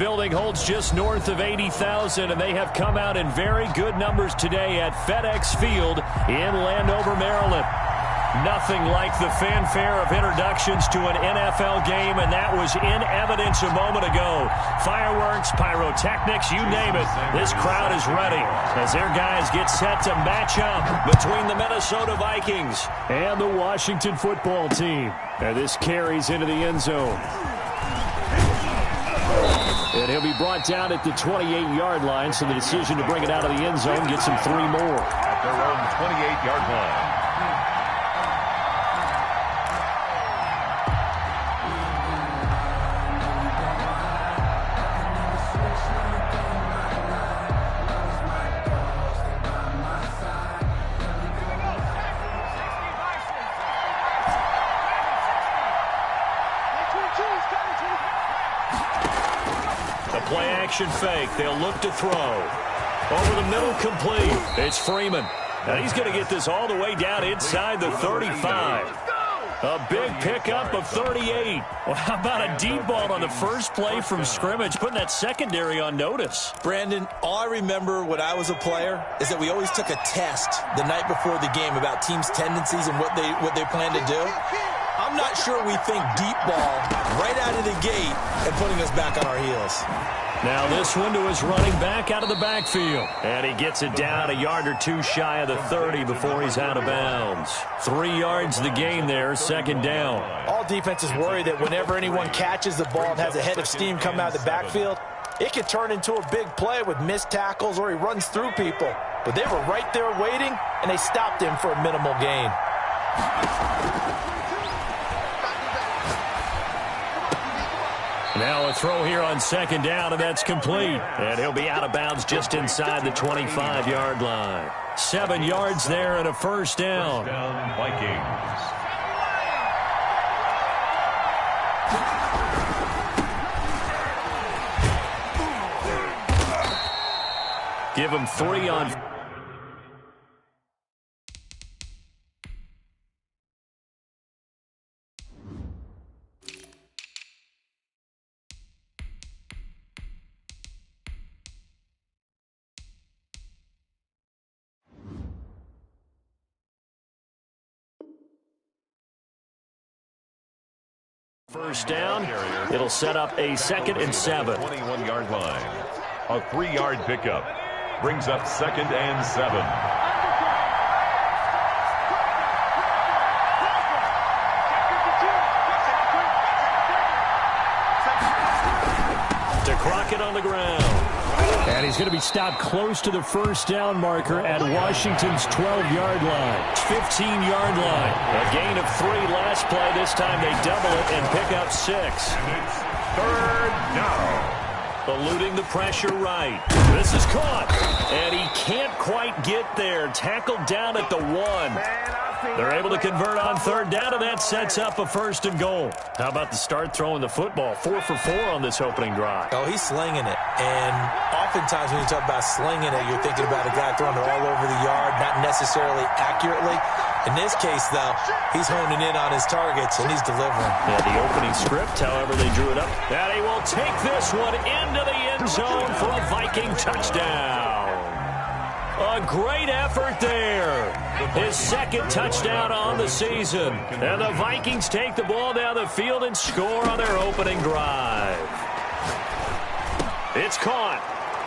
building holds just north of 80,000, and they have come out in very good numbers today at FedEx Field in Landover, Maryland. Nothing like the fanfare of introductions to an NFL game, and that was in evidence a moment ago. Fireworks, pyrotechnics, you name it. This crowd is ready as their guys get set to match up between the Minnesota Vikings and the Washington football team. And this carries into the end zone. And he'll be brought down at the 28-yard line, so the decision to bring it out of the end zone gets him 3 more. At their own 28-yard line. Play-action fake. They'll look to throw. Over the middle, complete. It's Freeman. And he's going to get this all the way down inside the 35. A big pickup of 38. Well, how about a deep ball on the first play from scrimmage, putting that secondary on notice? Brandon, all I remember when I was a player is that we always took a test the night before the game about teams' tendencies and what they plan to do. I'm not sure we think deep ball right out of the gate and putting us back on our heels. Now this one to his running back out of the backfield. And he gets it down a yard or two shy of the 30 before he's out of bounds. 3 yards the gain there, second down. All defenses worry that whenever anyone catches the ball and has a head of steam come out of the backfield, it could turn into a big play with missed tackles or he runs through people. But they were right there waiting, and they stopped him for a minimal gain. Now a throw here on second down, and that's complete. And he'll be out of bounds just inside the 25-yard line. 7 yards there and a first down. Vikings. Give him 3 on... First down, it'll set up a 2nd and 7. 21-yard line. A 3-yard pickup. Brings up 2nd and 7. To Crockett on the ground. And he's going to be stopped close to the first down marker at Washington's 12-yard line. 15-yard line. A gain of 3 last play. This time they double it and pick up 6. And it's 3rd down. Eluding the pressure right. This is caught. And he can't quite get there. Tackled down at the 1. They're able to convert on 3rd down, and that sets up a 1st and goal. How about the start throwing the football? 4 for 4 on this opening drive. Oh, he's slinging it. And oftentimes when you talk about slinging it, you're thinking about a guy throwing it all over the yard, not necessarily accurately. In this case, though, he's honing in on his targets, and he's delivering. Yeah, the opening script, however, they drew it up. And he will take this one into the end zone for a Viking touchdown. A great effort there. His 2nd touchdown on the season. And the Vikings take the ball down the field and score on their opening drive. It's caught.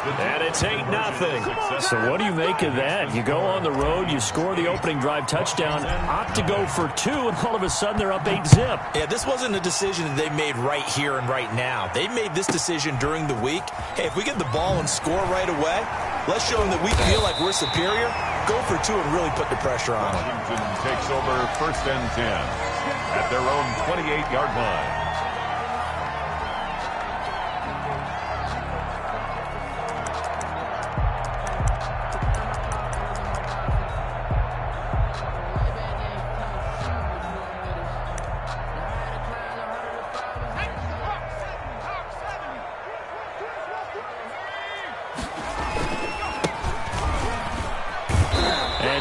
And it's 8-0. So what do you make of that? You go on the road, you score the opening drive touchdown, opt to go for 2, and all of a sudden they're up 8-zip. Yeah, this wasn't a decision that they made right here and right now. They made this decision during the week. Hey, if we get the ball and score right away, let's show them that we feel like we're superior. Go for 2 and really put the pressure on them. Washington takes over 1st and 10 at their own 28-yard line.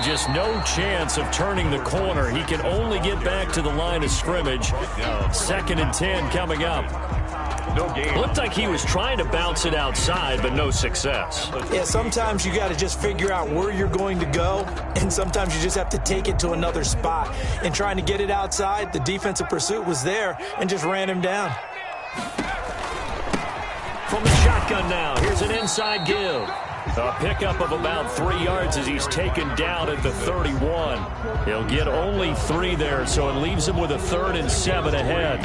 Just no chance of turning the corner. He can only get back to the line of scrimmage. 2nd and 10 coming up. No gain. Looked like he was trying to bounce it outside, but no success. Yeah, sometimes you got to just figure out where you're going to go, and sometimes you just have to take it to another spot. And trying to get it outside, the defensive pursuit was there and just ran him down. From the shotgun now, here's an inside give. A pickup of about 3 yards as he's taken down at the 31. He'll get only 3 there, so it leaves him with a 3rd and 7 ahead.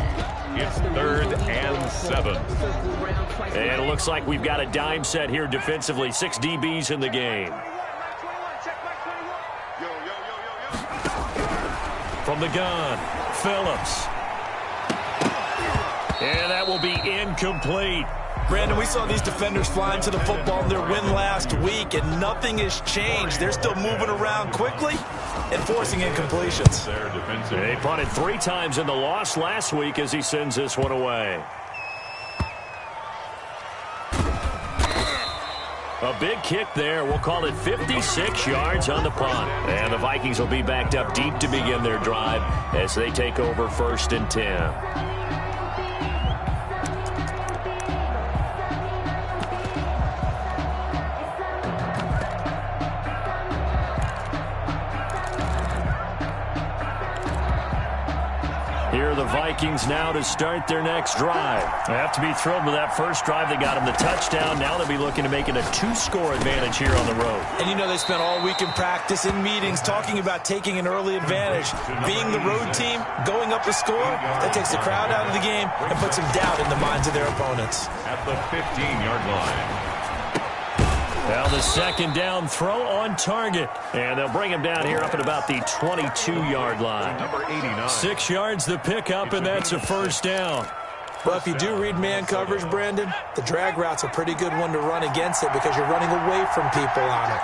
It's 3rd and 7. And it looks like we've got a dime set here defensively. 6 DBs in the game. From the gun, Phillips. And that will be incomplete. Brandon, we saw these defenders flying to the football in their win last week, and nothing has changed. They're still moving around quickly and forcing incompletions. They punted 3 times in the loss last week as he sends this one away. A big kick there. We'll call it 56 yards on the punt. And the Vikings will be backed up deep to begin their drive as they take over 1st and 10. Here are the Vikings now to start their next drive. They have to be thrilled with that first drive. They got them the touchdown. Now they'll be looking to make it a 2-score advantage here on the road. And you know they spent all week in practice, in meetings, talking about taking an early advantage. Being the road team, going up a score, that takes the crowd out of the game and puts some doubt in the minds of their opponents. At the 15-yard line. Now the 2nd down throw on target. And they'll bring him down here up at about the 22-yard line. Number 89. 6 yards the pickup, and that's a 1st down. Well, if you do read man coverage, Brandon, the drag route's a pretty good one to run against it because you're running away from people on it.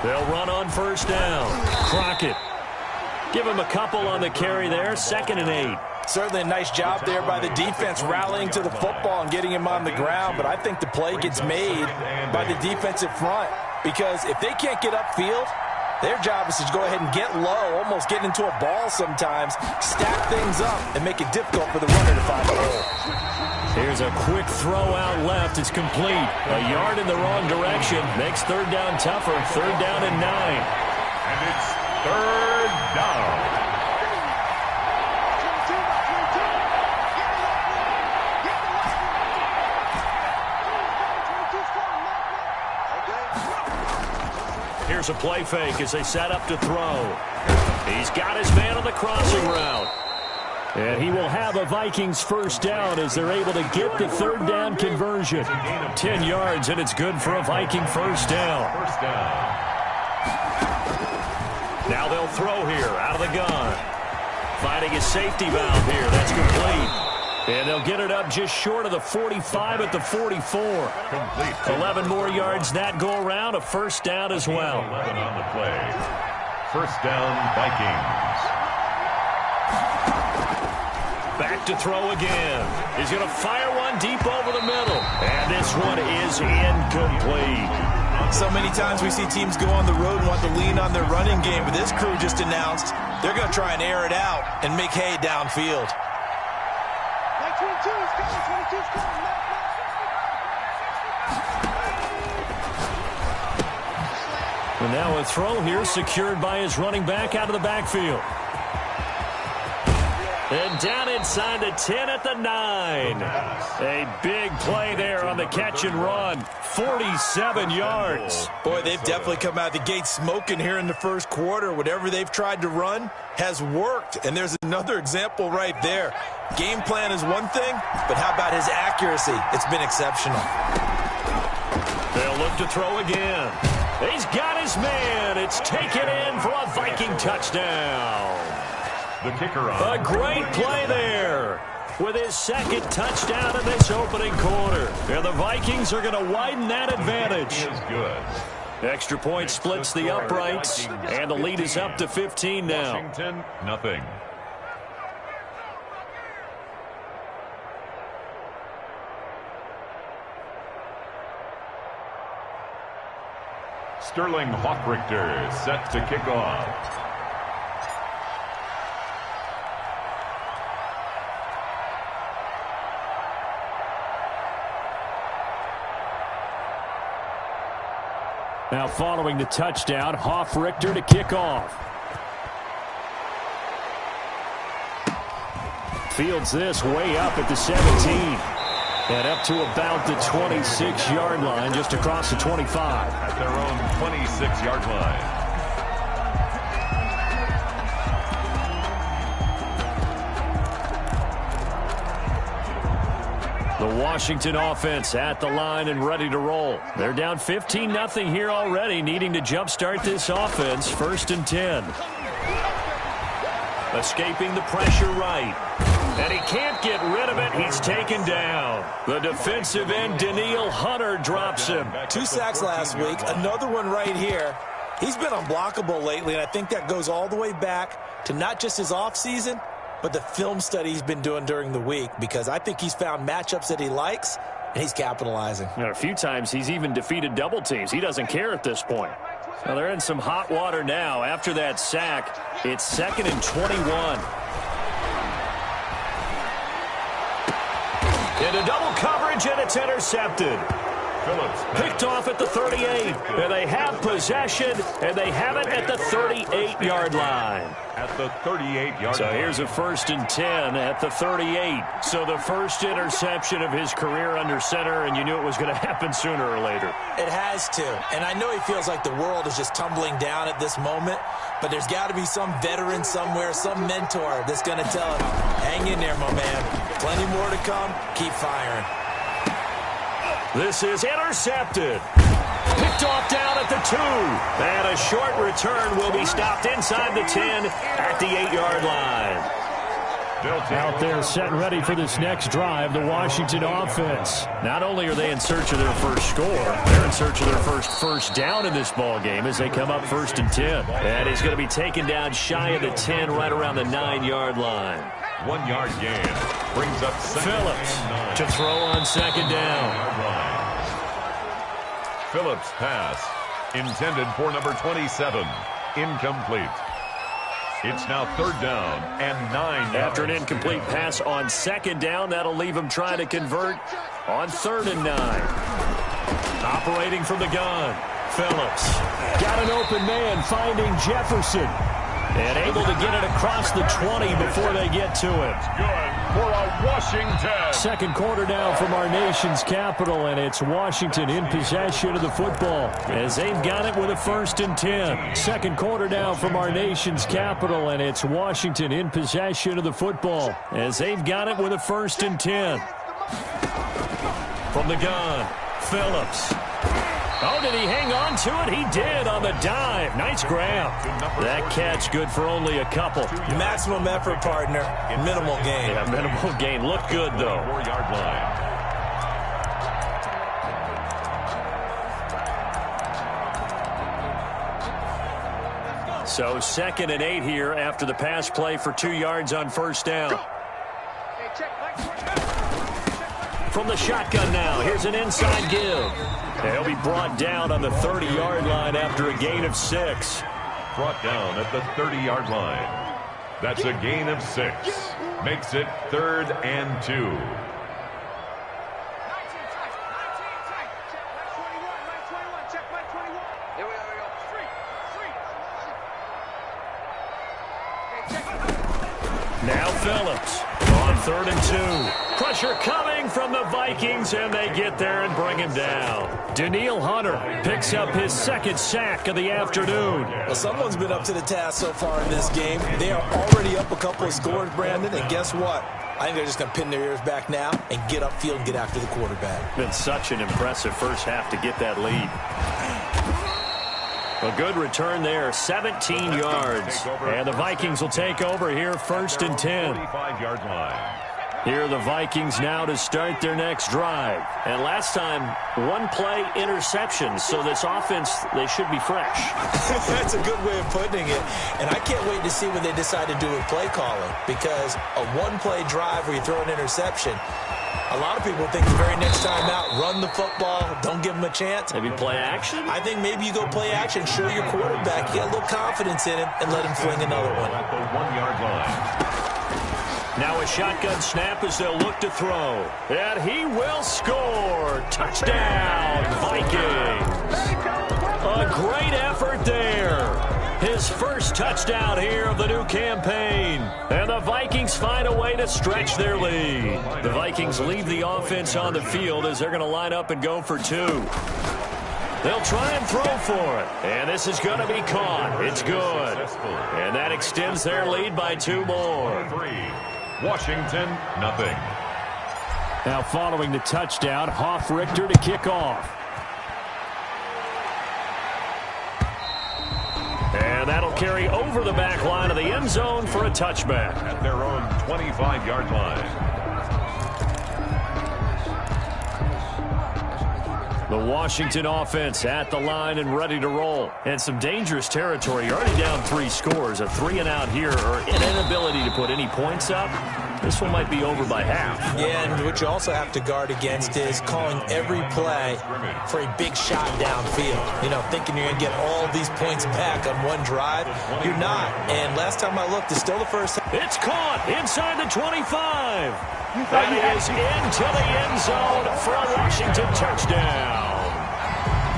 They'll run on 1st down. Crockett. Give him a couple on the carry there. 2nd and 8. Certainly a nice job there by the defense rallying to the football and getting him on the ground, but I think the play gets made by the defensive front because if they can't get upfield, their job is to go ahead and get low, almost get into a ball sometimes, stack things up, and make it difficult for the runner to find a hole. Here's a quick throw out left. It's complete. A yard in the wrong direction. Makes 3rd down tougher. 3rd down and 9. And it's 3rd down. Here's a play fake as they set up to throw. He's got his man on the crossing route. And he will have a Vikings 1st down as they're able to get the 3rd down conversion. 10 yards, and it's good for a Viking 1st down. Now they'll throw here out of the gun. Finding his safety valve here. That's complete. And they'll get it up just short of the 45 at the 44. 11 more yards that go around. A 1st down as well. 11 on the play. 1st down, Vikings. Back to throw again. He's going to fire one deep over the middle. And this one is incomplete. So many times we see teams go on the road and want to lean on their running game, but this crew just announced they're going to try and air it out and make hay downfield. And now a throw here secured by his running back out of the backfield. And down inside the 10 at the 9. A big play there on the catch and run. 47 yards. Boy, they've definitely come out the gate smoking here in the 1st quarter. Whatever they've tried to run has worked. And there's another example right there. Game plan is one thing, but how about his accuracy? It's been exceptional. They'll look to throw again. He's got his man. It's taken in for a Viking touchdown. The kicker on. A great play there with his 2nd touchdown in this opening quarter. And the Vikings are going to widen that advantage. Is good. Extra point splits the uprights, and the lead is up to 15 now. Washington, nothing. Sterling Hawkrichter set to kick off. Now following the touchdown, Richter to kick off. Fields this way up at the 17. And up to about the 26-yard line, just across the 25. At their own 26-yard line. The Washington offense at the line and ready to roll. They're down 15-0 here already, needing to jumpstart this offense. 1st and 10. Escaping the pressure right. And he can't get rid of it. He's taken down. The defensive end, Danielle Hunter, drops him. 2 sacks last week. Another one right here. He's been unblockable lately, and I think that goes all the way back to not just his offseason, but the film study he's been doing during the week, because I think he's found matchups that he likes, and he's capitalizing. A few times he's even defeated double teams. He doesn't care at this point. Well, they're in some hot water now. After that sack, it's 2nd and 21. Into double coverage, and it's intercepted. Phillips Picked off at the 38. And they have possession, and they have it at the 38-yard line. At the 38-yard line. So here's a 1st and 10 at the 38. So the first interception of his career under center, and you knew it was going to happen sooner or later. It has to. And I know he feels like the world is just tumbling down at this moment, but there's got to be some veteran somewhere, some mentor that's going to tell him, hang in there, my man. Plenty more to come. Keep firing. This is intercepted. Picked off down at the 2. And a short return will be stopped inside the 10 at the 8-yard line. Out there set and ready for this next drive, the Washington offense. Not only are they in search of their first score, they're in search of their first down in this ball game as they come up 1st and 10. And he's going to be taken down shy of the 10, right around the 9-yard line. 1-yard gain. Brings up Phillips to throw on 2nd down. Phillips pass intended for number 27. Incomplete. It's now 3rd down and 9. After an incomplete pass on 2nd down, that'll leave him trying to convert on 3rd and 9. Operating from the gun, Phillips got an open man, finding Jefferson, and able to get it across the 20 before they get to it. Good for a Washington. 2nd quarter now from our nation's capital, and it's Washington in possession of the football as they've got it with a 1st and 10. 2nd quarter now from our nation's capital, and it's Washington in possession of the football as they've got it with a 1st and 10. From the gun, Phillips. Oh, did he hang on to it? He did on the dive. Nice grab. That catch good for only a couple. Maximum effort, partner. Minimal gain. Yeah, minimal gain. Looked good, though. 4-yard line. So 2nd and 8 here after the pass play for 2 yards on 1st down. From the shotgun now, here's an inside give. He'll be brought down on the 30-yard line after a gain of 6. Brought down at the 30-yard line. That's a gain of 6. Makes it 3rd and 2. Now Phillips on 3rd and 2. Pressure coming from the Vikings, and they get there and bring him down. Danielle Hunter picks up his 2nd sack of the afternoon. Well, someone's been up to the task so far in this game. They are already up a couple of scores, Brandon, and guess what? I think they're just going to pin their ears back now and get upfield and get after the quarterback. Been such an impressive first half to get that lead. A good return there, 17 yards. And the Vikings will take over here, 1st and 10. 45-yard line. Here are the Vikings now to start their next drive. And last time, 1-play interception. So this offense, they should be fresh. That's a good way of putting it. And I can't wait to see what they decide to do with play calling. Because a 1-play drive where you throw an interception, a lot of people think the very next time out, run the football, don't give them a chance. Maybe play action? I think maybe you go play action, show your quarterback, get a little confidence in him, and let him fling another one. At the 1-yard line. Now a shotgun snap as they'll look to throw. And he will score. Touchdown, Vikings. A great effort there. His first touchdown here of the new campaign. And the Vikings find a way to stretch their lead. The Vikings leave the offense on the field as they're going to line up and go for two. They'll try and throw for it. And this is going to be caught. It's good. And that extends their lead by two more. Washington, nothing. Now following the touchdown, Richter to kick off. And that'll carry over the back line of the end zone for a touchback. At their own 25-yard line. The Washington offense at the line and ready to roll. And some dangerous territory. You're already down 3 scores. A 3-and-out here or an inability to put any points up. This one might be over by half. Yeah, and what you also have to guard against is calling every play for a big shot downfield. You know, thinking you're going to get all these points back on one drive. You're not. And last time I looked, it's still the first. It's caught inside the 25. That is into the end zone for a Washington touchdown.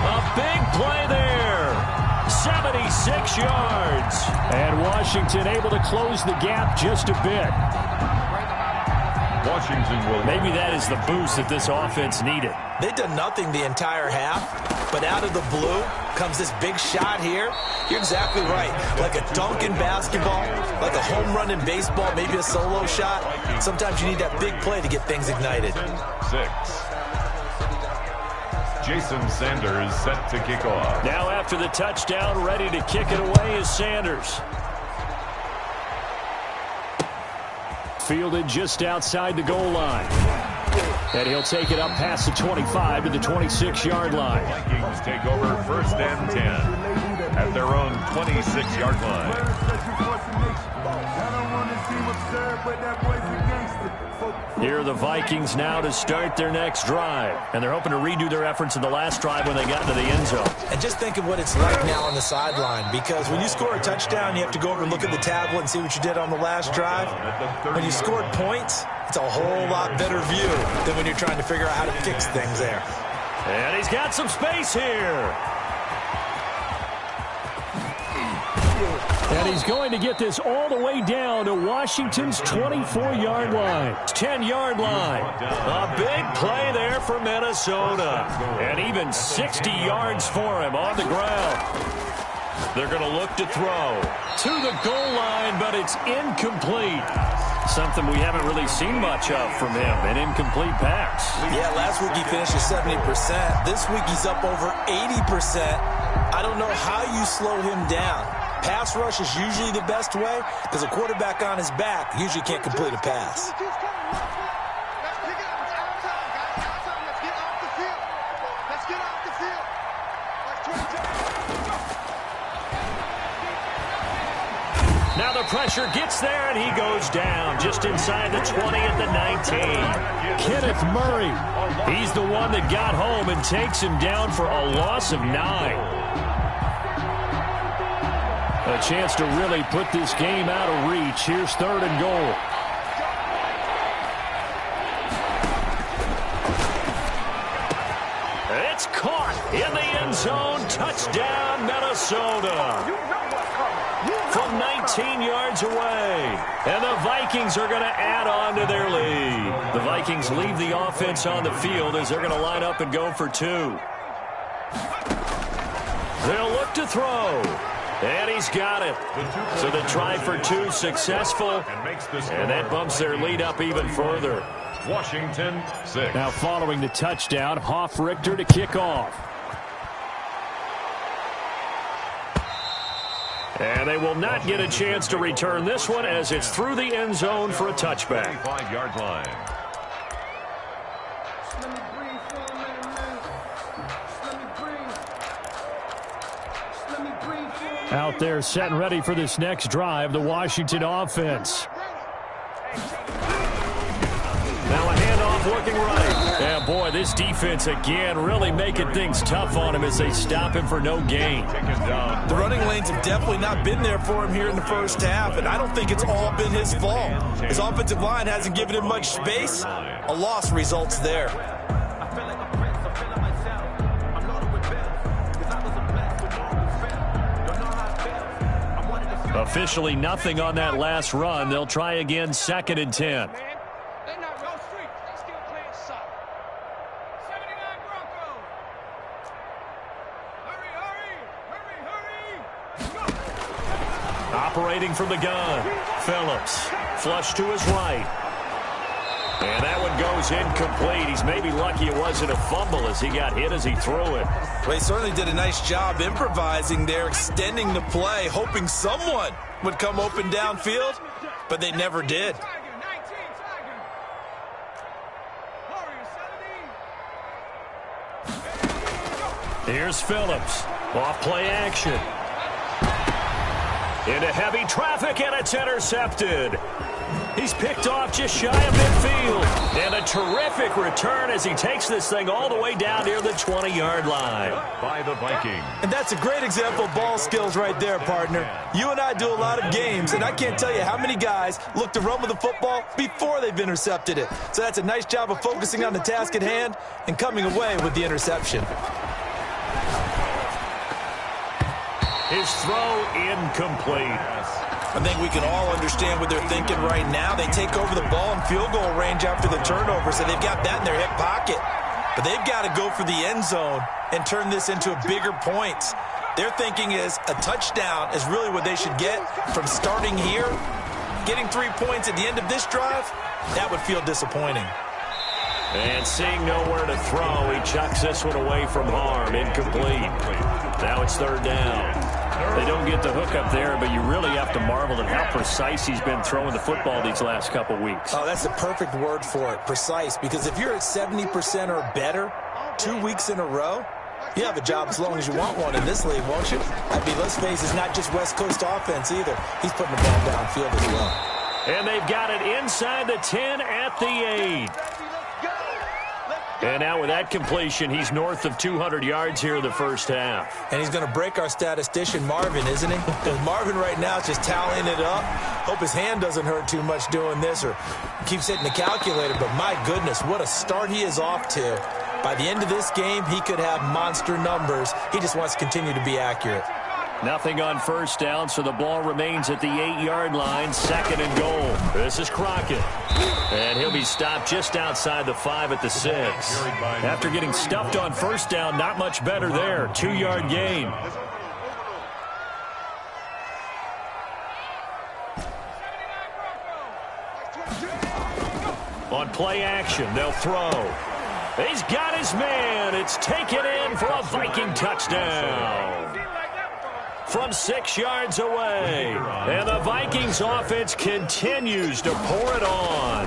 A big play there. 76 yards. And Washington able to close the gap just a bit. Washington will. Maybe that is the boost that this offense needed. They've done nothing the entire half, but out of the blue comes this big shot here. You're exactly right. Like a dunk in basketball, like a home run in baseball, maybe a solo shot. Sometimes you need that big play to get things ignited. 6. Jason Sanders set to kick off. Now after the touchdown, ready to kick it away is Sanders. Fielded just outside the goal line. And he'll take it up past the 25 to the 26-yard line. Vikings take over 1st and 10 at their own 26-yard line. Here are the Vikings now to start their next drive. And they're hoping to redo their efforts in the last drive when they got into the end zone. And just think of what it's like now on the sideline, because when you score a touchdown, you have to go over and look at the tablet and see what you did on the last drive. When you scored points, it's a whole lot better view than when you're trying to figure out how to fix things there. And he's got some space here. And he's going to get this all the way down to Washington's 24-yard line. 10-yard line. A big play there for Minnesota. And even 60 yards for him on the ground. They're going to look to throw to the goal line, but it's incomplete. Something we haven't really seen much of from him, an incomplete pass. Yeah, last week he finished at 70%. This week he's up over 80%. I don't know how you slow him down. Pass rush is usually the best way because a quarterback on his back usually can't complete a pass. Now the pressure gets there, and he goes down just inside the 20 at the 19. Kenneth Murray, he's the one that got home and takes him down for a loss of 9. A chance to really put this game out of reach. Here's 3rd and goal. It's caught in the end zone. Touchdown, Minnesota. From 19 yards away. And the Vikings are going to add on to their lead. The Vikings leave the offense on the field as they're going to line up and go for 2. They'll look to throw. And he's got it. So the try for 2 successful. And that bumps their lead up even further. Washington 6. Now following the touchdown, Richter to kick off. And they will not get a chance to return this one as it's through the end zone for a touchback. 25-yard line. Out there set and ready for this next drive, the Washington offense. Now a handoff looking right. Yeah, boy, this defense again really making things tough on him as they stop him for no gain. The running lanes have definitely not been there for him here in the first half, and I don't think it's all been his fault. His offensive line hasn't given him much space. A loss results there. Officially nothing on that last run. They'll try again, 2nd and 10. Operating from the gun, Phillips. Flush to his right. And that one goes incomplete. He's maybe lucky it wasn't a fumble as he got hit as he threw it. Well, he certainly did a nice job improvising there, extending the play, hoping someone would come open downfield, but they never did. Here's Phillips. Off play action. Into heavy traffic, and it's intercepted. He's picked off just shy of midfield. And a terrific return as he takes this thing all the way down near the 20-yard line. By the Vikings. And that's a great example of ball skills right there, partner. You and I do a lot of games, and I can't tell you how many guys look to run with the football before they've intercepted it. So that's a nice job of focusing on the task at hand and coming away with the interception. His throw incomplete. I think we can all understand what they're thinking right now. They take over the ball in field goal range after the turnover, so they've got that in their hip pocket. But they've got to go for the end zone and turn this into a bigger point. Their thinking is a touchdown is really what they should get from starting here. Getting 3 points at the end of this drive, that would feel disappointing. And seeing nowhere to throw, he chucks this one away from harm. Incomplete. Now it's 3rd down. They don't get the hook up there, but you really have to marvel at how precise he's been throwing the football these last couple weeks. Oh, that's the perfect word for it, precise, because if you're at 70% or better 2 weeks in a row, you have a job as long as you want one in this league, won't you? I mean, let's face it, it's not just West Coast offense either. He's putting the ball downfield as well. And they've got it inside the 10 at the 8. And now with that completion, he's north of 200 yards here in the first half. And he's going to break our statistician, Marvin, isn't he? Because Marvin right now is just tallying it up. Hope his hand doesn't hurt too much doing this or keeps hitting the calculator. But my goodness, what a start he is off to. By the end of this game, he could have monster numbers. He just wants to continue to be accurate. Nothing on first down, so the ball remains at the 8-yard line, 2nd and goal. This is Crockett. And he'll be stopped just outside the 5 at the 6. After getting stuffed on first down, not much better there. 2-yard gain. On play action, they'll throw. He's got his man. It's taken in for a Viking touchdown. From 6 yards away. And the Vikings offense continues to pour it on.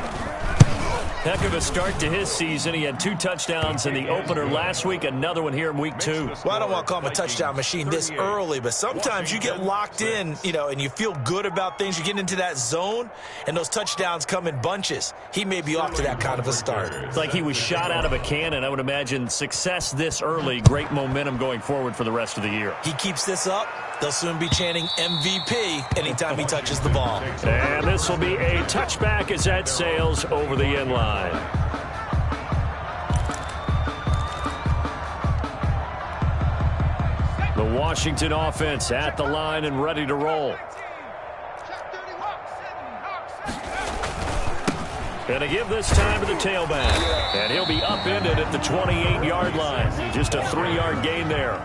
Heck of a start to his season. He had 2 touchdowns in the opener last week, another one here in week 2. Well, I don't want to call him a touchdown machine this early, but sometimes you get locked in, and you feel good about things. You get into that zone, and those touchdowns come in bunches. He may be off to that kind of a start. It's like he was shot out of a cannon. I would imagine success this early, great momentum going forward for the rest of the year. He keeps this up, they'll soon be chanting MVP anytime he touches the ball. And this will be a touchback as that sails over the end line. The Washington offense at the line and ready to roll. And to give this time to the tailback. And he'll be upended at the 28-yard line. Just a 3-yard gain there.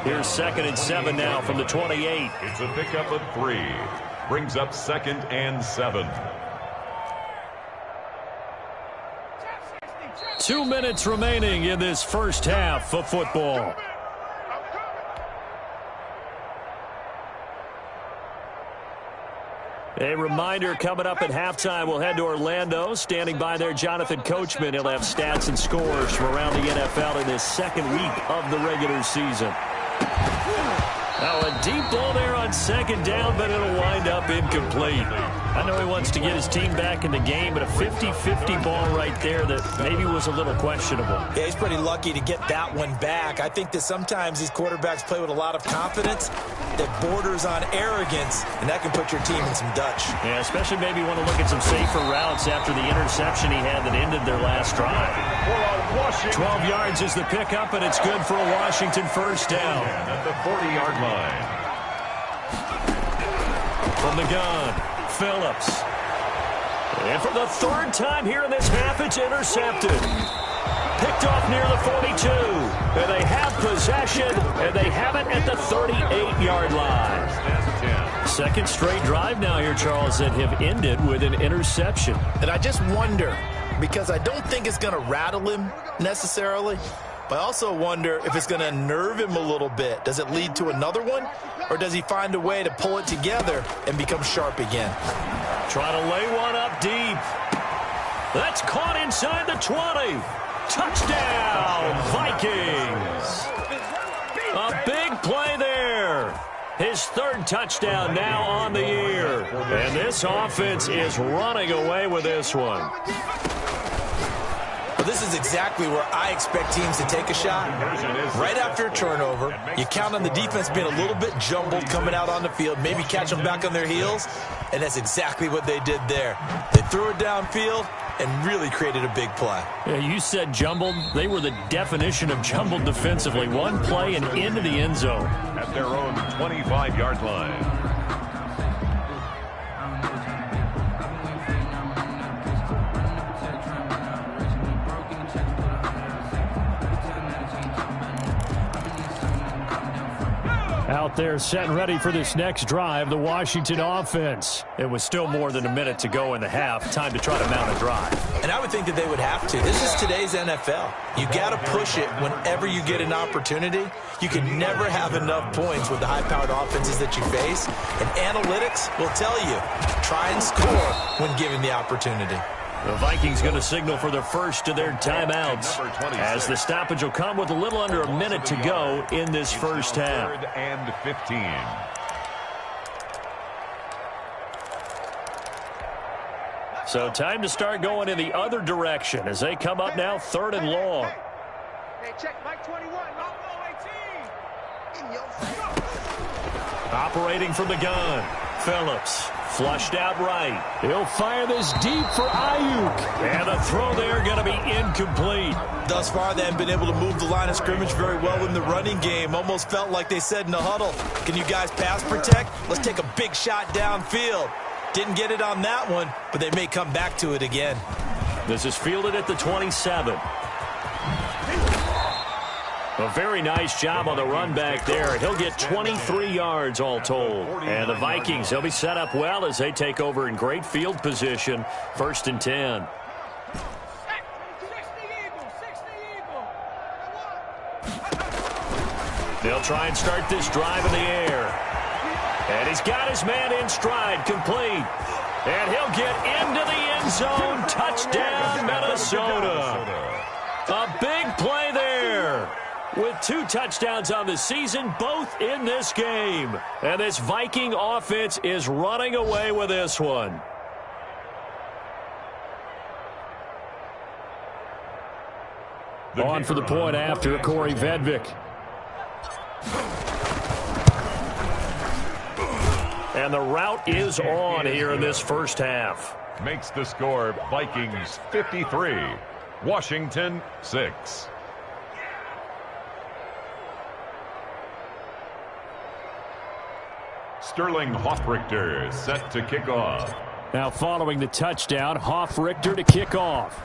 Here's 2nd and 7 now from the 28. It's a pickup of 3. Brings up 2nd and 7. 2 minutes remaining in this first half of football. A reminder coming up at halftime, we'll head to Orlando. Standing by there, Jonathan Coachman. He'll have stats and scores from around the NFL in his 2nd week of the regular season. Now a deep ball there on 2nd down, but it'll wind up incomplete. I know he wants to get his team back in the game, but a 50-50 ball right there that maybe was a little questionable. Yeah, he's pretty lucky to get that one back. I think that sometimes these quarterbacks play with a lot of confidence that borders on arrogance, and that can put your team in some Dutch. Yeah, especially maybe want to look at some safer routes after the interception he had that ended their last drive. 12 yards is the pickup, and it's good for a Washington first down. At the 40-yard line. From the gun, Phillips. And for the third time here in this half, it's intercepted. Picked off near the 42. And they have possession, and they have it at the 38-yard line. Second straight drive now here, Charles, that have ended with an interception. And I just wonder, because I don't think it's going to rattle him necessarily, but I also wonder if it's going to nerve him a little bit. Does it lead to another one, or does he find a way to pull it together and become sharp again? Try to lay one up deep. That's caught inside the 20. Touchdown, Vikings. A big play there. His third touchdown now on the year. And this offense is running away with this one. Well, this is exactly where I expect teams to take a shot. Right after a turnover, you count on the defense being a little bit jumbled coming out on the field, maybe catch them back on their heels, and that's exactly what they did there. They threw it downfield and really created a big play. Yeah, you said jumbled. They were the definition of jumbled defensively. One play and into the end zone. At their own 25-yard line. Out there set and ready for this next drive, the Washington offense. It was still more than a minute to go in the half. Time to try to mount a drive. And I would think that they would have to. This is today's NFL. You got to push it whenever you get an opportunity. You can never have enough points with the high-powered offenses that you face. And analytics will tell you, try and score when given the opportunity. The Vikings going to signal for the first of their timeouts, as the stoppage will come with a little under a minute to go in this first half. 3rd and 15. So time to start going in the other direction as they come up now 3rd and long. Hey, check Mike 21, Logo 18. Operating from the gun, Phillips. Flushed out right. He'll fire this deep for Ayuk. And the throw there going to be incomplete. Thus far, they haven't been able to move the line of scrimmage very well in the running game. Almost felt like they said in the huddle, can you guys pass protect? Let's take a big shot downfield. Didn't get it on that one, but they may come back to it again. This is fielded at the 27. A very nice job on the run back there. He'll get 23 yards all told. And the Vikings, they'll be set up well as they take over in great field position. 1st and 10. They'll try and start this drive in the air. And he's got his man in stride, complete. And he'll get into the end zone. Touchdown, Minnesota. A big play there. With 2 touchdowns on the season, both in this game. And this Viking offense is running away with this one. On for the point after, Corey Vedvik. And the route is on here in this first half. Makes the score Vikings 53, Washington 6. Sterling Hoffrichter set to kick off. Now following the touchdown, Hoffrichter to kick off.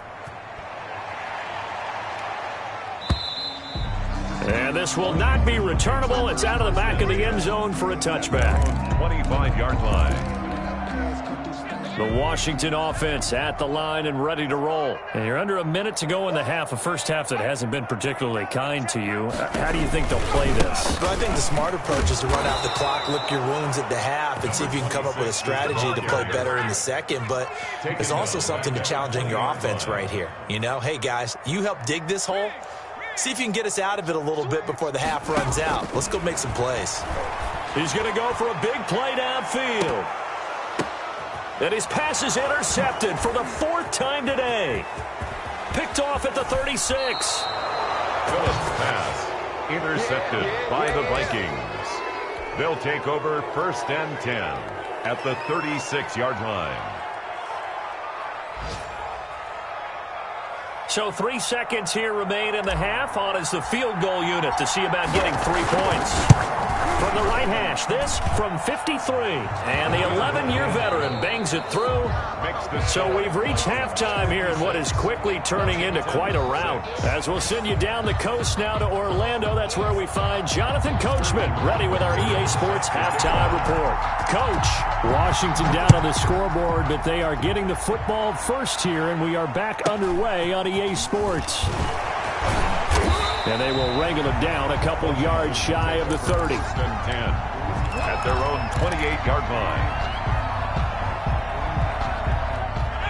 And this will not be returnable. It's out of the back of the end zone for a touchback. 25-yard line. The Washington offense at the line and ready to roll. And you're under a minute to go in the half, a first half that hasn't been particularly kind to you. How do you think they'll play this? Well, I think the smart approach is to run out the clock, lick your wounds at the half, and see if you can come up with a strategy to play better in the second. But there's also something to challenging your offense right here. You know, hey, guys, you help dig this hole. See if you can get us out of it a little bit before the half runs out. Let's go make some plays. He's going to go for a big play downfield. And his pass is intercepted for the 4th time today. Picked off at the 36. Phillips' pass intercepted by the Vikings. They'll take over 1st and 10 at the 36-yard line. So 3 seconds here remain in the half. On is the field goal unit to see about getting 3 points. From the right hash, this from 53. And the 11-year veteran bangs it through. So we've reached halftime here in what is quickly turning into quite a rout. As we'll send you down the coast now to Orlando, that's where we find Jonathan Coachman, ready with our EA Sports halftime report. Coach, Washington down on the scoreboard, but they are getting the football first here, and we are back underway on EA Sports. And they will wrangle it down a couple yards shy of the 30. 10 at their own 28-yard line.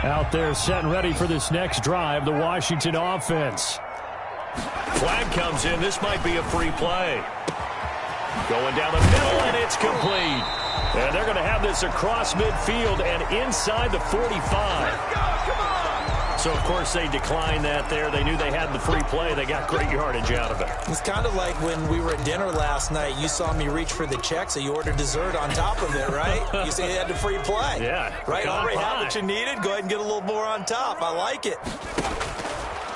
Out there set and ready for this next drive, the Washington offense. Flag comes in. This might be a free play. Going down the middle, and it's complete. And they're going to have this across midfield and inside the 45. So, of course, they declined that there. They knew they had the free play. They got great yardage out of it. It's kind of like when we were at dinner last night. You saw me reach for the check, so you ordered dessert on top of it, right? You said you had the free play. Yeah. Right? Already had what you needed. Go ahead and get a little more on top. I like it.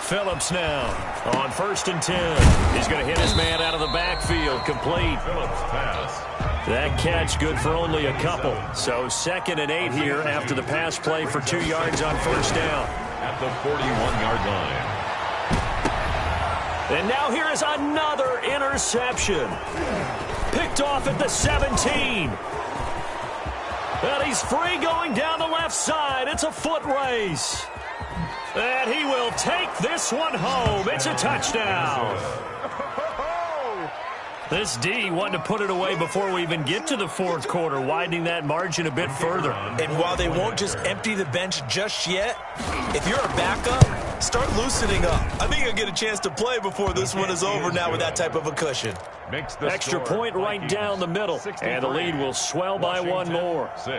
Phillips now on 1st and 10. He's going to hit his man out of the backfield. Complete. Phillips pass. That catch good for only a couple. So 2nd and 8 here after the pass play for 2 yards on 1st down. At the 41-yard line. And now here is another interception. Picked off at the 17. And he's free going down the left side. It's a foot race. And he will take this one home. It's a touchdown. This D wanted to put it away before we even get to the 4th quarter, widening that margin a bit further. And while they won't just empty the bench just yet, if you're a backup, start loosening up. I think you'll get a chance to play before this one is over now with that type of a cushion. Extra point right down the middle, and the lead will swell by one more. 6.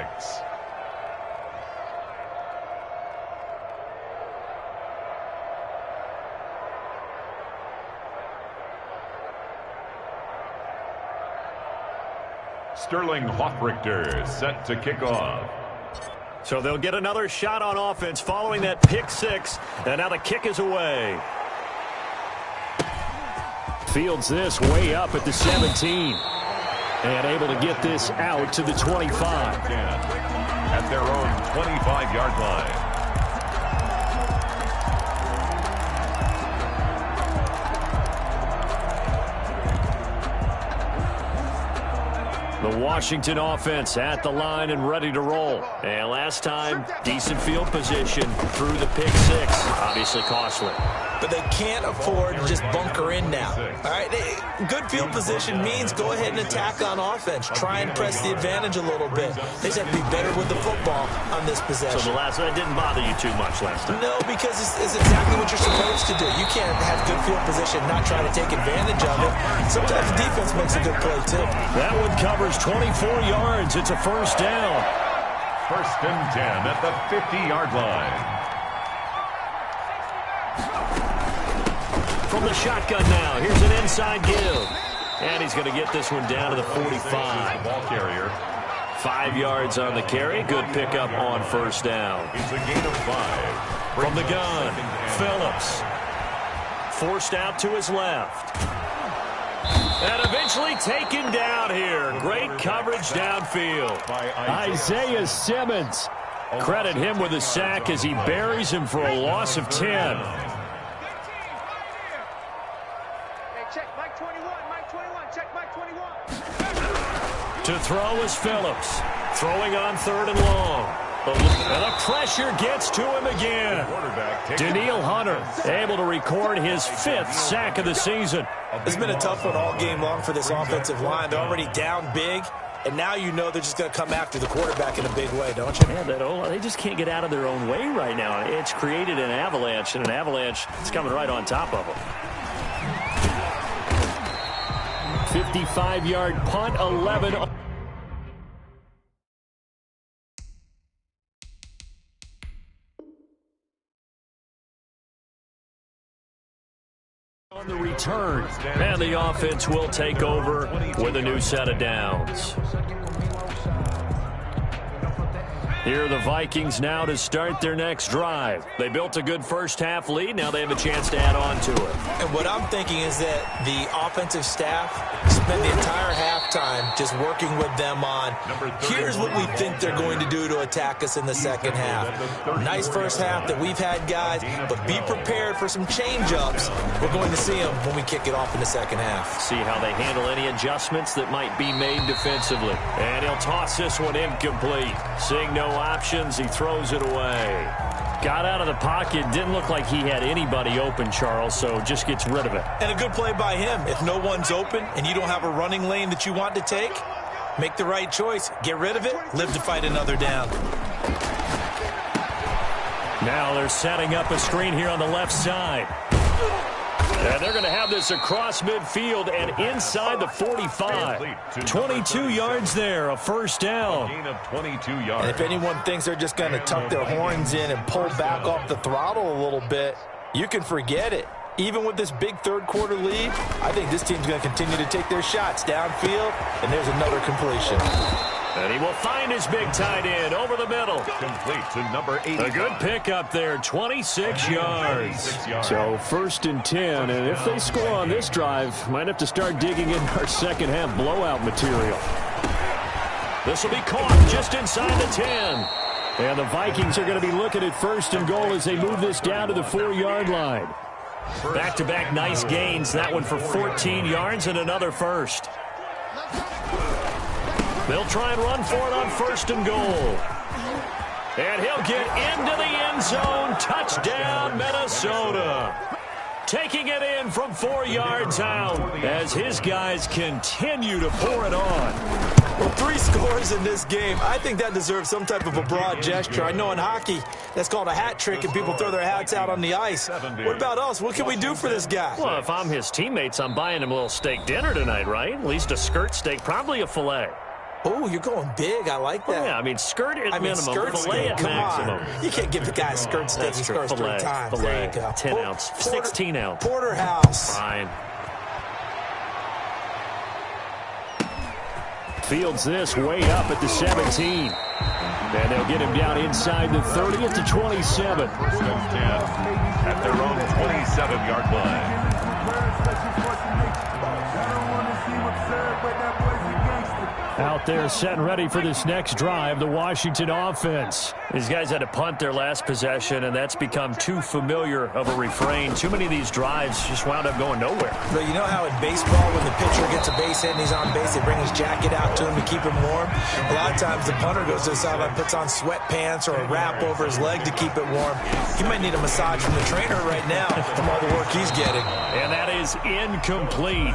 Sterling Hoffrichter set to kick off. So they'll get another shot on offense following that pick 6, and now the kick is away. Fields this way up at the 17, and able to get this out to the 25. At their own 25-yard line. The Washington offense at the line and ready to roll. And last time, decent field position through the pick 6. Obviously costly. But they can't afford to just bunker in now. All right, good field position means go ahead and attack on offense. Try and press the advantage a little bit. They just have to be better with the football on this possession. So the last one didn't bother you too much last time? No, because it's exactly what you're supposed to do. You can't have good field position and not try to take advantage of it. Sometimes the defense makes a good play, too. That one covers 24 yards. It's a 1st down. 1st and 10 at the 50-yard line. From the shotgun now. Here's an inside give. And he's going to get this one down to the 45. Ball carrier. 5 yards on the carry. Good pickup on 1st down. It's a gain of 5. From the gun, Phillips. Forced out to his left. And eventually taken down here. Great coverage downfield. Isaiah Simmons. Credit him with a sack as he buries him for a loss of 10. To throw is Phillips. Throwing on 3rd and long. And the pressure gets to him again. Daniil Hunter able to record his 5th sack of the season. It's been a tough one all game long for this offensive line. They're already down big, and now you know they're just going to come after the quarterback in a big way, don't you? Man, they just can't get out of their own way right now. It's created an avalanche, and an avalanche is coming right on top of them. 55-yard punt, 11. On the return, and the offense will take over with a new set of downs. Here are the Vikings now to start their next drive. They built a good first-half lead. Now they have a chance to add on to it. And what I'm thinking is that the offensive staff spent the entire halftime just working with them on, here's what we think they're going to do to attack us in the second half. Nice first half that we've had, guys, but be prepared for some change-ups. We're going to see them when we kick it off in the second half. See how they handle any adjustments that might be made defensively. And he'll toss this one incomplete. Seeing no options, he throws it away. Got out of the pocket, didn't look like he had anybody open, Charles, so just gets rid of it. And a good play by him. If no one's open and you don't have a running lane that you want to take, make the right choice. Get rid of it, live to fight another down. Now they're setting up a screen here on the left side. And they're going to have this across midfield and inside the 45. 22 yards there, a first down. Gain of 22 yards. And if anyone thinks they're just going to tuck their horns in and pull back off the throttle a little bit, you can forget it. Even with this big third-quarter lead, I think this team's going to continue to take their shots downfield, and there's another completion. And he will find his big tight end over the middle. Complete to number 8. A good pickup there, 26 yards. So first and 10, and if they score on this drive, might have to start digging in our second half blowout material. This will be caught just inside the 10. And the Vikings are going to be looking at first and goal as they move this down to the 4-yard line. Back-to-back nice gains. That one for 14 yards and another first. They'll try and run for it on first and goal. And he'll get into the end zone. Touchdown, Minnesota. Taking it in from 4 yards out as his guys continue to pour it on. Well, 3 scores in this game. I think that deserves some type of a broad gesture. I know in hockey, that's called a hat trick, and people throw their hats out on the ice. What about us? What can we do for this guy? Well, if I'm his teammates, I'm buying him a little steak dinner tonight, right? At least a skirt steak, probably a filet. Oh, you're going big. I like that. Yeah, I mean, skirt at minimum, skirt filet at maximum. You can't give the guy a skirt steak. He scores 3 times. There you go. 10 ounce, 16 ounce. Porterhouse. Fine. Fields this way up at the 17. And they'll get him down inside the 30 at the 27. First and 10 at their own 27-yard line. Out there set and ready for this next drive, the Washington offense. These guys had to punt their last possession, and that's become too familiar of a refrain. Too many of these drives just wound up going nowhere. But you know how in baseball, when the pitcher gets a base hit and he's on base, they bring his jacket out to him to keep him warm? A lot of times the punter goes to the sideline, puts on sweatpants or a wrap over his leg to keep it warm. He might need a massage from the trainer right now from all the work he's getting. And that is incomplete.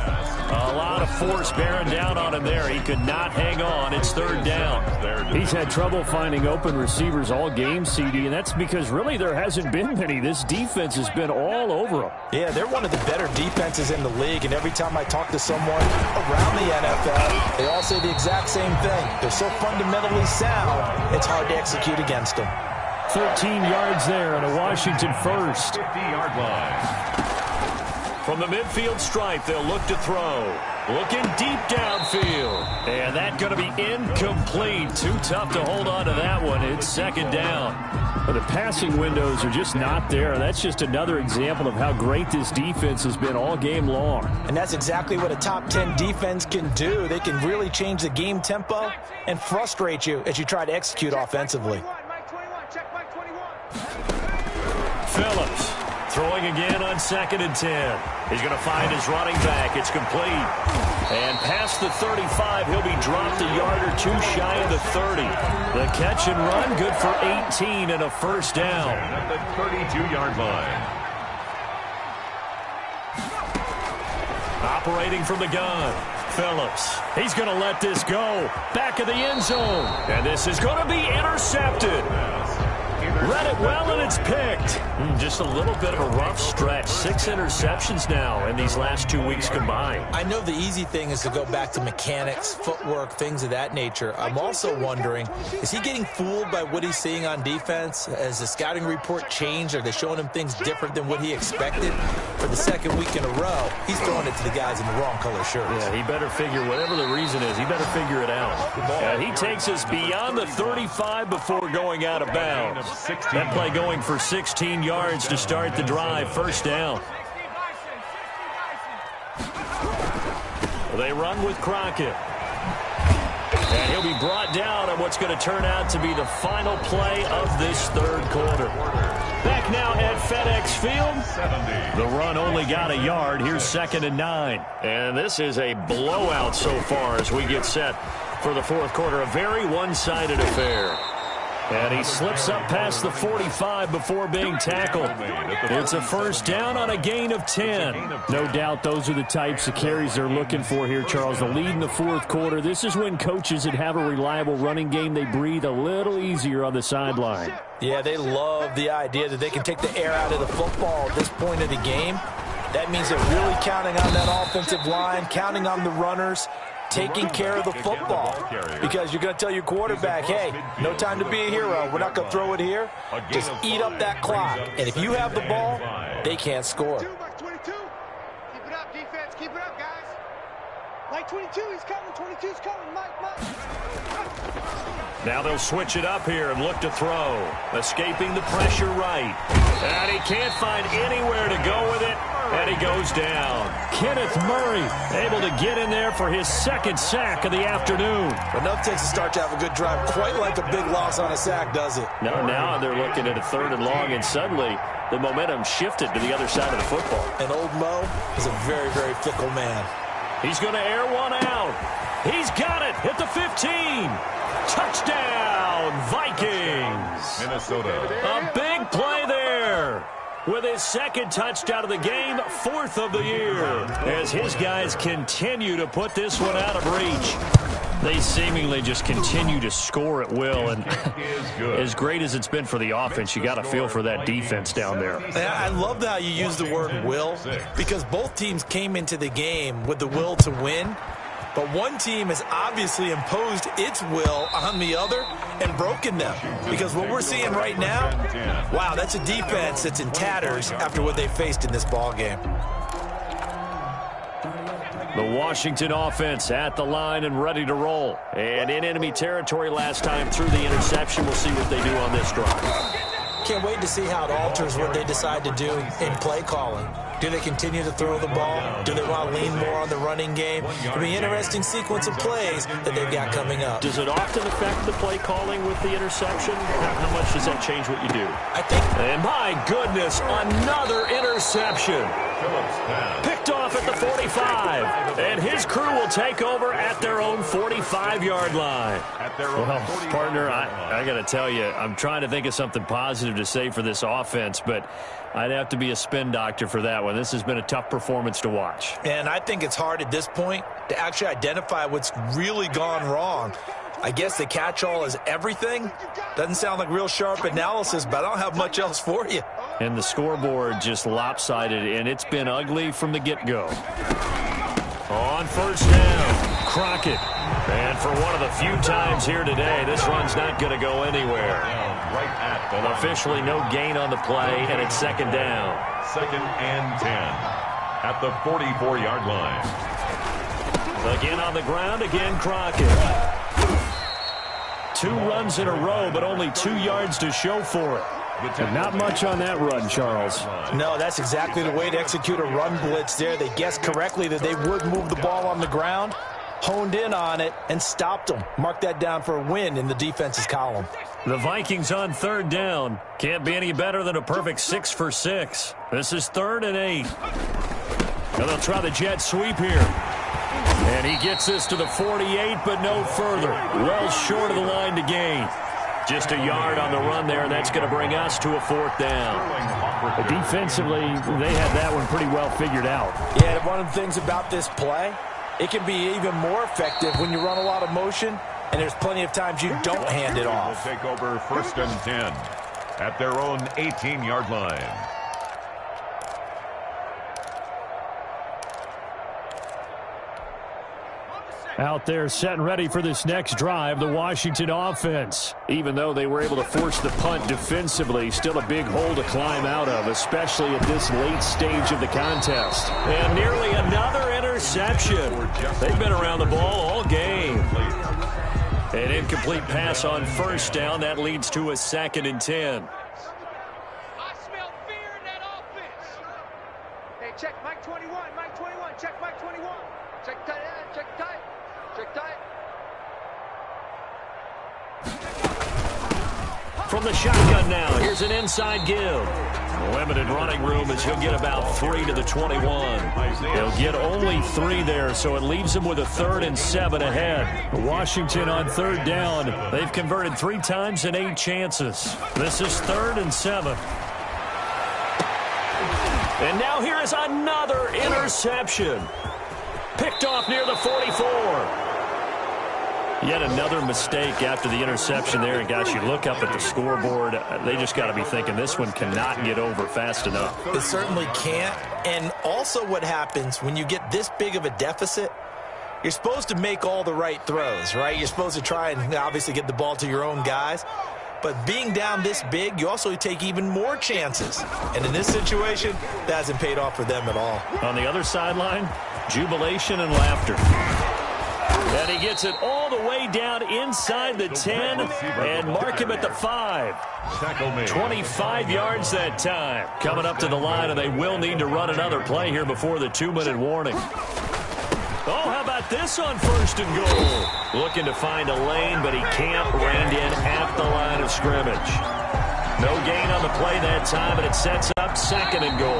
A lot of force bearing down on him there. He could not hang on. It's third down. He's had trouble finding open receivers all game, CD, and that's because really there hasn't been many. This defense has been all over them. Yeah, they're one of the better defenses in the league, and every time I talk to someone around the NFL, they all say the exact same thing. They're so fundamentally sound, it's hard to execute against them. 13 yards there and a Washington first. 50-yard line. From the midfield stripe, they'll look to throw. Looking deep downfield. And that's going to be incomplete. Too tough to hold on to that one. It's second down. But the passing windows are just not there. That's just another example of how great this defense has been all game long. And that's exactly what a top 10 defense can do. They can really change the game tempo and frustrate you as you try to execute offensively. Phillips. Throwing again on 2nd and 10. He's going to find his running back. It's complete. And past the 35, he'll be dropped a yard or two shy of the 30. The catch and run, good for 18 and a first down. At the 32-yard line. Operating from the gun. Phillips. He's going to let this go. Back of the end zone. And this is going to be intercepted. Read it well, and it's picked. Just a little bit of a rough stretch. 6 interceptions now in these last 2 weeks combined. I know the easy thing is to go back to mechanics, footwork, things of that nature. I'm also wondering, is he getting fooled by what he's seeing on defense? Has the scouting report changed? Are they showing him things different than what he expected? For the second week in a row, he's throwing it to the guys in the wrong color shirts. Yeah, he better figure, whatever the reason is, he better figure it out. He takes us beyond the 35 before going out of bounds. That play going for 16 yards to start the drive. First down. They run with Crockett. And he'll be brought down on what's going to turn out to be the final play of this third quarter. Back now at FedEx Field. The run only got a yard. Here's 2nd and 9. And this is a blowout so far as we get set for the fourth quarter. A very one-sided affair. And he slips up past the 45 before being tackled. It's a first down on a gain of 10. No doubt those are the types of carries they're looking for here, Charles. The lead in the fourth quarter. This is when coaches that have a reliable running game, they breathe a little easier on the sideline. Yeah, they love the idea that they can take the air out of the football at this point of the game. That means they're really counting on that offensive line, counting on the runners, taking care of the football, because you're going to tell your quarterback, hey, no time to be a hero. We're not going to throw it here. Just eat up that clock. And if you have the ball, they can't score. 22. Keep it up, defense. Keep it up, guys. Mike 22, he's coming. 22's coming. Mike. Now they'll switch it up here and look to throw. Escaping the pressure right. And he can't find anywhere to go with it. And he goes down. Kenneth Murray able to get in there for his 2nd sack of the afternoon. Enough takes a start to have a good drive. Quite like a big loss on a sack, does it? Now they're looking at a 3rd and long, and suddenly the momentum shifted to the other side of the football. And old Mo is a very, very fickle man. He's going to air one out. He's got it at the 15. Touchdown, Vikings. Minnesota. A big play there. With his 2nd touchdown of the game, 4th of the year, as his guys continue to put this one out of reach. They seemingly just continue to score at will, and as great as it's been for the offense, you got to feel for that defense down there. I love how you use the word will, because both teams came into the game with the will to win. But one team has obviously imposed its will on the other and broken them. Because what we're seeing right now, wow, that's a defense that's in tatters after what they faced in this ball game. The Washington offense at the line and ready to roll. And in enemy territory last time through the interception. We'll see what they do on this drive. Can't wait to see how it alters what they decide to do in play calling. Do they continue to throw the ball? Do they want to lean more on the running game? It'll be an interesting sequence of plays that they've got coming up. Does it often affect the play calling with the interception? How much does that change what you do? I think. And my goodness, another interception. Picked off at the 45. And his crew will take over at their own 45-yard line. Well, partner, I got to tell you, I'm trying to think of something positive to say for this offense, but I'd have to be a spin doctor for that one. This has been a tough performance to watch. And I think it's hard at this point to actually identify what's really gone wrong. I guess the catch-all is everything. Doesn't sound like real sharp analysis, but I don't have much else for you. And the scoreboard just lopsided, and it's been ugly from the get-go. On first down, Crockett. And for one of the few times here today, this run's not going to go anywhere. And officially no gain on the play, and it's 2nd down. 2nd and 10 at the 44-yard line. Again on the ground, again Crockett. 2 runs in a row, but only 2 yards to show for it. And not much on that run, Charles. No, that's exactly the way to execute a run blitz there. They guessed correctly that they would move the ball on the ground, honed in on it, and stopped them. Mark that down for a win in the defense's column. The Vikings on 3rd down. Can't be any better than a perfect 6 for 6. This is 3rd and 8. Now they'll try the jet sweep here. And he gets this to the 48, but no further. Well short of the line to gain. Just a yard on the run there, and that's going to bring us to a 4th down. Defensively, they had that one pretty well figured out. Yeah, one of the things about this play, it can be even more effective when you run a lot of motion, and there's plenty of times you don't hand it off. Will take over 1st and 10. at their own 18-yard line. Out there set and ready for this next drive, the Washington offense. Even though they were able to force the punt defensively, still a big hole to climb out of, especially at this late stage of the contest. And nearly another interception. They've been around the ball all game. An incomplete pass on first down. That leads to a 2nd and 10. I smell fear in that offense. Hey, check Mike 21, Mike 21, check Mike 21. Check tight end, check tight. Check tight. From the shotgun now, here's an inside give. Limited running room as he'll get about 3 to the 21. He'll get only 3 there, so it leaves him with a 3rd and 7 ahead. Washington on 3rd down. They've converted 3 times in 8 chances. This is 3rd and 7. And now here is another interception. Picked off near the 44. Yet another mistake after the interception there. And, guys, you look up at the scoreboard, they just got to be thinking this one cannot get over fast enough. It certainly can't. And also what happens when you get this big of a deficit, you're supposed to make all the right throws, right? You're supposed to try and obviously get the ball to your own guys. But being down this big, you also take even more chances. And in this situation, that hasn't paid off for them at all. On the other sideline, jubilation and laughter. And he gets it all the way down inside the 10 and mark him at the 5. 25 yards that time. Coming up to the line, and they will need to run another play here before the 2-minute warning. Oh, how about this on 1st and goal? Looking to find a lane, but he can't. Reined in at the line of scrimmage. No gain on the play that time, and it sets up 2nd and goal.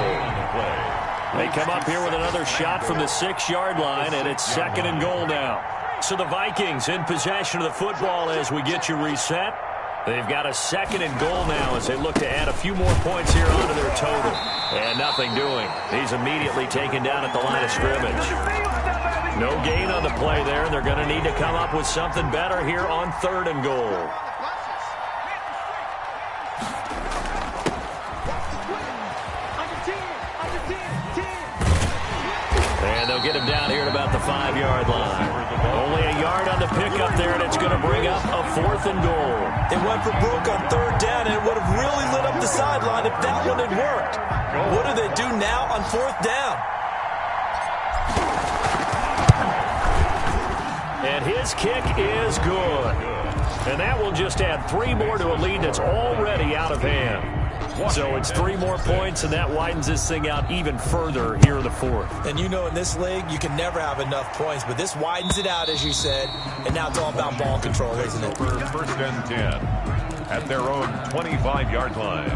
They come up here with another shot from the 6-yard line, and it's 2nd and goal now. So the Vikings in possession of the football as we get you reset. They've got a 2nd and goal now as they look to add a few more points here onto their total. And nothing doing. He's immediately taken down at the line of scrimmage. No gain on the play there, and they're going to need to come up with something better here on 3rd and goal. And they'll get him down here at about the 5-yard line. Only a yard on the pickup there, and it's going to bring up a 4th and goal. It went for broke on 3rd down, and it would have really lit up the sideline if that one had worked. What do they do now on 4th down? And his kick is good. And that will just add 3 more to a lead that's already out of hand. So it's 3 more points, and that widens this thing out even further here in the 4th. And you know in this league, you can never have enough points, but this widens it out, as you said, and now it's all about ball control, isn't it? For 1st and 10 at their own 25-yard line.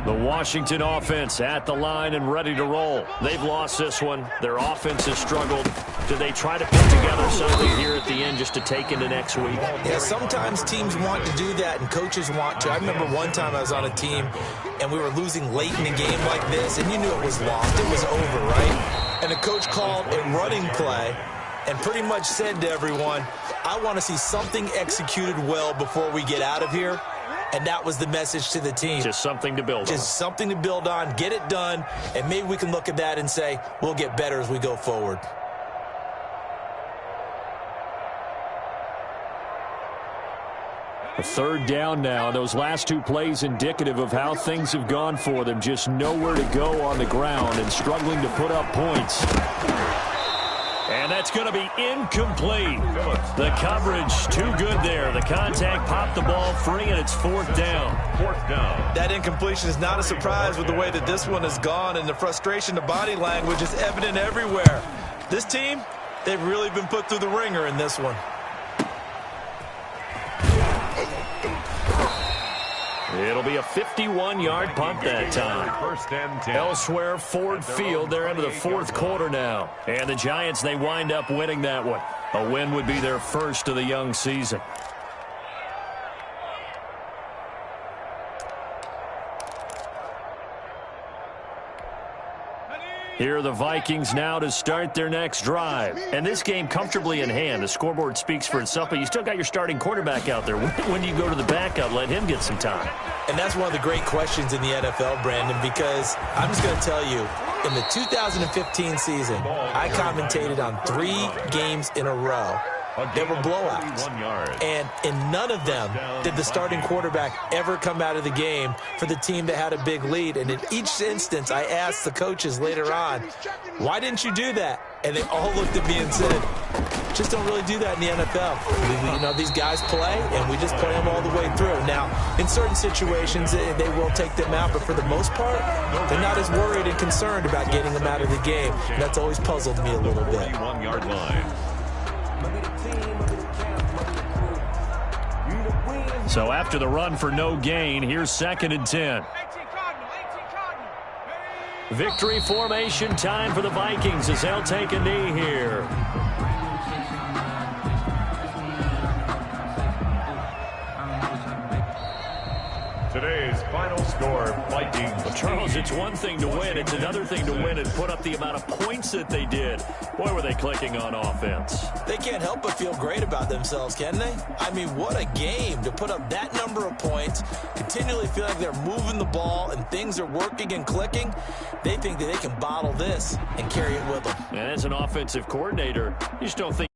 The Washington offense at the line and ready to roll. They've lost this one. Their offense has struggled. Do they try to put together something here at the end just to take into next week? Yeah, sometimes teams want to do that and coaches want to. I remember one time I was on a team and we were losing late in the game like this, and you knew it was lost. It was over, right? And the coach called a running play and pretty much said to everyone, I want to see something executed well before we get out of here. And that was the message to the team. Just something to build on. Just something to build on, get it done, and maybe we can look at that and say, we'll get better as we go forward. A 3rd down now. Those last 2 plays indicative of how things have gone for them. Just nowhere to go on the ground and struggling to put up points. And that's going to be incomplete. The coverage too good there. The contact popped the ball free, and it's 4th down. 4th down. That incompletion is not a surprise with the way that this one has gone, and the frustration, the body language is evident everywhere. This team, they've really been put through the ringer in this one. It'll be a 51-yard punt that time. 1st and 10. Elsewhere, Ford Field. They're into the 4th quarter now. And the Giants, they wind up winning that one. A win would be their first of the young season. Here are the Vikings now to start their next drive. And this game comfortably in hand. The scoreboard speaks for itself, but you still got your starting quarterback out there. When do you go to the backup, let him get some time? And that's one of the great questions in the NFL, Brandon, because I'm just going to tell you, in the 2015 season, I commentated on 3 games in a row. They were blowouts. And in none of them did the starting quarterback ever come out of the game for the team that had a big lead. And in each instance, I asked the coaches later on, why didn't you do that? And they all looked at me and said, just don't really do that in the NFL. You know, these guys play, and we just play them all the way through. Now, in certain situations, they will take them out, but for the most part, they're not as worried and concerned about getting them out of the game. And that's always puzzled me a little bit. 1-yard line. So after the run for no gain, here's 2nd and 10. Victory formation time for the Vikings as they'll take a knee here. Today's final score, Vikings. Well, Charles, it's one thing to win. It's another thing to win and put up the amount of points that they did. Boy, were they clicking on offense. They can't help but feel great about themselves, can they? I mean, what a game to put up that number of points, continually feel like they're moving the ball and things are working and clicking. They think that they can bottle this and carry it with them. And as an offensive coordinator, you just don't think